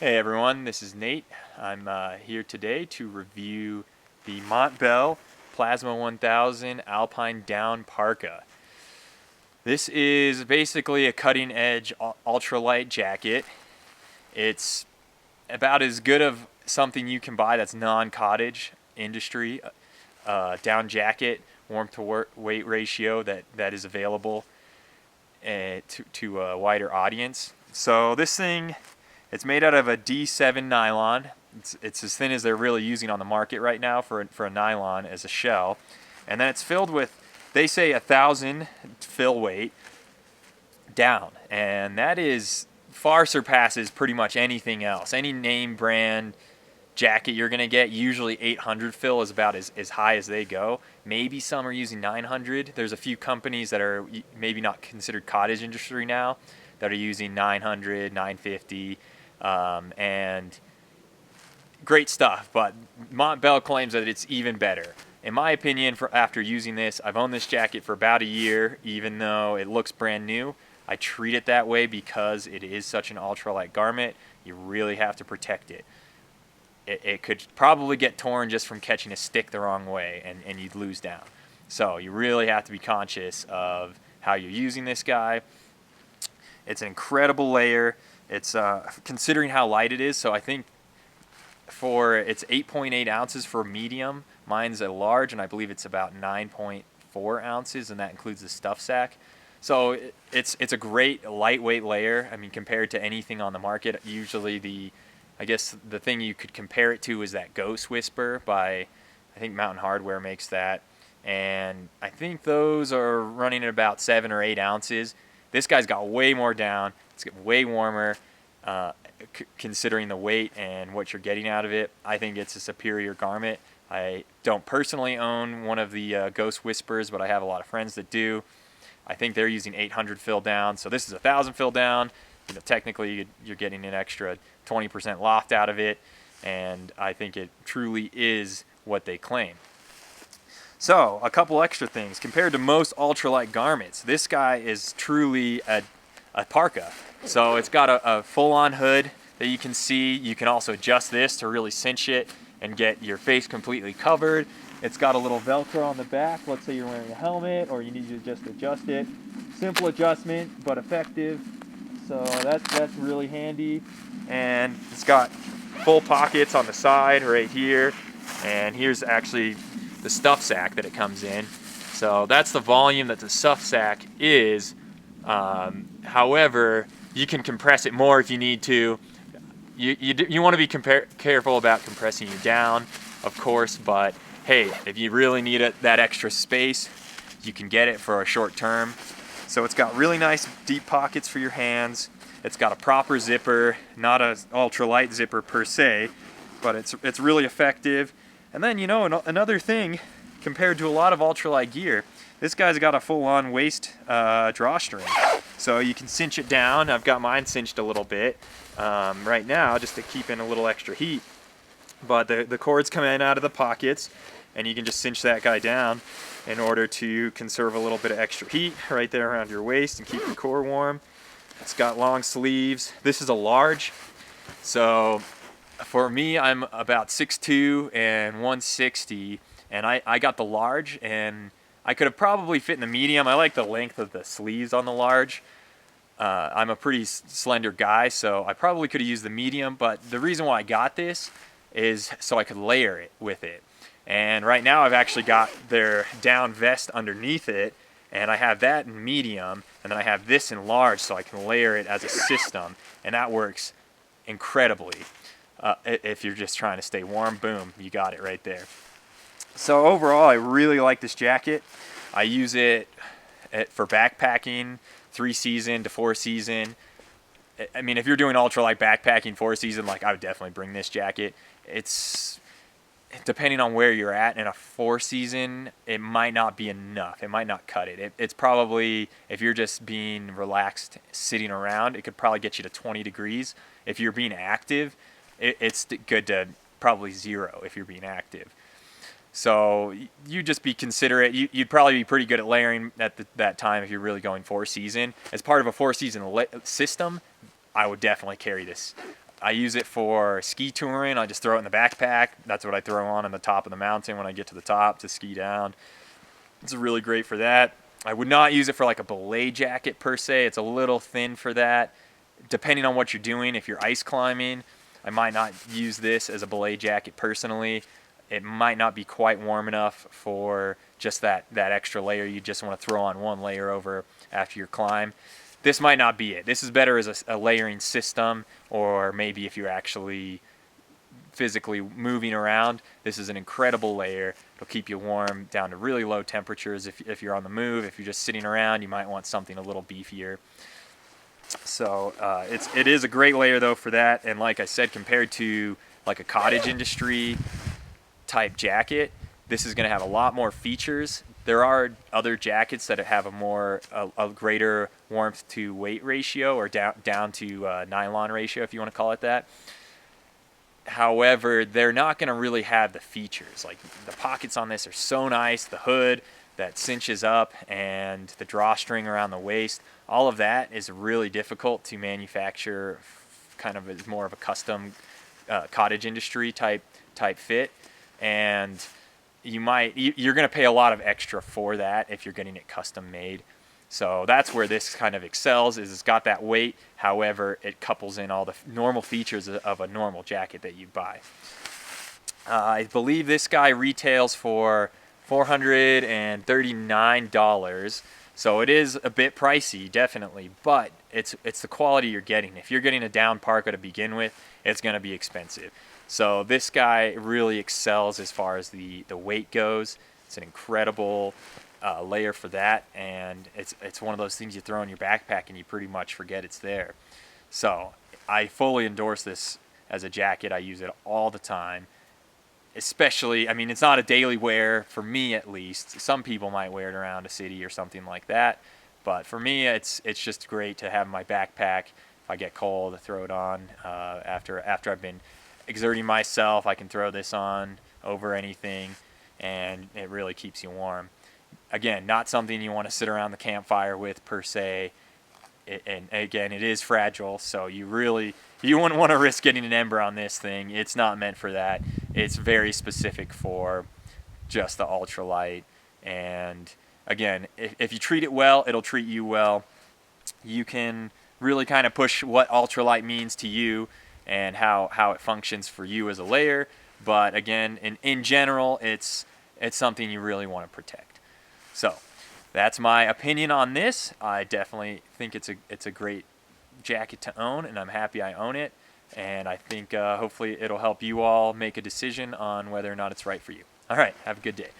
Hey everyone, this is Nate. I'm here today to review the Montbell Plasma 1000 Alpine Down Parka. This is basically a cutting edge ultralight jacket. It's about as good of something you can buy that's non-cottage industry down jacket, warmth to weight ratio that is available to a wider audience. So this thing, it's made out of a D7 nylon. It's as thin as they're really using on the market right now for a nylon as a shell. And then it's filled with, they say, 1,000 fill weight down. And that is far surpasses pretty much anything else. Any name brand jacket you're going to get, usually 800 fill is about as high as they go. Maybe some are using 900. There's a few companies that are maybe not considered cottage industry now that are using 900, 950, and great stuff. But Montbell claims that it's even better. In my opinion, after using this, I've owned this jacket for about a year, even though it looks brand new. I treat it that way because it is such an ultralight garment. You really have to protect it. It could probably get torn just from catching a stick the wrong way, and you'd lose down. So you really have to be conscious of how you're using this guy. It's an incredible layer. It's considering how light it is, so I think it's 8.8 ounces for medium. Mine's a large, and I believe it's about 9.4 ounces, and that includes the stuff sack. So it's a great lightweight layer. I mean, compared to anything on the market, usually I guess the thing you could compare it to is that Ghost Whisper by, I think Mountain Hardware makes that. And I think those are running at about 7 or 8 ounces. This guy's got way more down. It's way warmer, considering the weight and what you're getting out of it. I think it's a superior garment. I don't personally own one of the Ghost Whispers, but I have a lot of friends that do. I think they're using 800 fill down, so this is 1,000 fill down. You know, technically you're getting an extra 20% loft out of it, and I think it truly is what they claim. So, a couple extra things. Compared to most ultralight garments, this guy is truly a parka. So it's got a full-on hood that you can see. You can also adjust this to really cinch it and get your face completely covered. It's got a little Velcro on the back. Let's say you're wearing a helmet or you need to just adjust it. Simple adjustment, but effective. So that's really handy. And it's got full pockets on the side right here. And here's actually the stuff sack that it comes in. So that's the volume that the stuff sack is. However, you can compress it more if you need to. You want to be careful about compressing you down, of course, but hey, if you really need that extra space, you can get it for a short term. So it's got really nice deep pockets for your hands. It's got a proper zipper, not an ultralight zipper per se, but it's really effective. And then, you know, another thing, compared to a lot of ultralight gear, this guy's got a full-on waist drawstring. So you can cinch it down. I've got mine cinched a little bit right now just to keep in a little extra heat. But the cords come in out of the pockets, and you can just cinch that guy down in order to conserve a little bit of extra heat right there around your waist and keep your core warm. It's got long sleeves. This is a large. So for me, I'm about 6'2" and 160, and I got the large, and I could have probably fit in the medium. I like the length of the sleeves on the large. I'm a pretty slender guy, so I probably could have used the medium, but the reason why I got this is so I could layer it with it. And right now I've actually got their down vest underneath it, and I have that in medium, and then I have this in large so I can layer it as a system, and that works incredibly. If you're just trying to stay warm, boom, you got it right there. So overall, I really like this jacket. I use it for backpacking, 3-season to 4-season. I mean, if you're doing ultralight backpacking 4-season, like, I would definitely bring this jacket. It's depending on where you're at in a 4-season, it might not be enough. It might not cut it. It's probably, if you're just being relaxed, sitting around, it could probably get you to 20 degrees. If you're being active, it's good to probably 0 if you're being active. So you just be considerate. You'd probably be pretty good at layering at that time if you're really going 4-season. As part of a 4-season system, I would definitely carry this I use it for ski touring. I just throw it in the backpack. That's what I throw on the top of the mountain when I get to the top to ski down. It's really great for that. I would not use it for like a belay jacket per se. It's a little thin for that. Depending on what you're doing, if you're ice climbing, I might not use this as a belay jacket personally. It might not be quite warm enough for just that extra layer. You just want to throw on one layer over after your climb. This might not be it. This is better as a layering system, or maybe if you're actually physically moving around. This is an incredible layer. It'll keep you warm down to really low temperatures if you're on the move. If you're just sitting around, you might want something a little beefier. So it is a great layer though for that. And like I said, compared to like a cottage industry type jacket, this is going to have a lot more features. There are other jackets that have a greater warmth to weight ratio, or down to nylon ratio, if you want to call it that. However, they're not going to really have the features. Like the pockets on this are so nice, the hood that cinches up, and the drawstring around the waist. All of that is really difficult to manufacture, kind of as more of a custom cottage industry type fit. And you're going to pay a lot of extra for that if you're getting it custom made. So that's where this kind of excels, is it's got that weight. However, it couples in all the normal features of a normal jacket that you buy. I believe this guy retails for $439. So it is a bit pricey, definitely, but it's the quality you're getting. If you're getting a down parka to begin with, it's going to be expensive. So this guy really excels as far as the weight goes. It's an incredible layer for that, and it's one of those things you throw in your backpack and you pretty much forget it's there. So I fully endorse this as a jacket. I use it all the time. Especially, I mean, it's not a daily wear for me, at least. Some people might wear it around a city or something like that, but for me, it's just great to have in my backpack. If I get cold, I throw it on. After I've been exerting myself, I can throw this on over anything, and it really keeps you warm. Again, not something you want to sit around the campfire with per se. And again, it is fragile, so you wouldn't want to risk getting an ember on this thing. It's not meant for that. It's very specific for just the ultralight. And again, if you treat it well, it'll treat you well. You can really kind of push what ultralight means to you and how it functions for you as a layer. But again, in general, it's something you really want to protect. So that's my opinion on this. I definitely think it's a great jacket to own, and I'm happy I own it. And I think hopefully it'll help you all make a decision on whether or not it's right for you. All right, have a good day.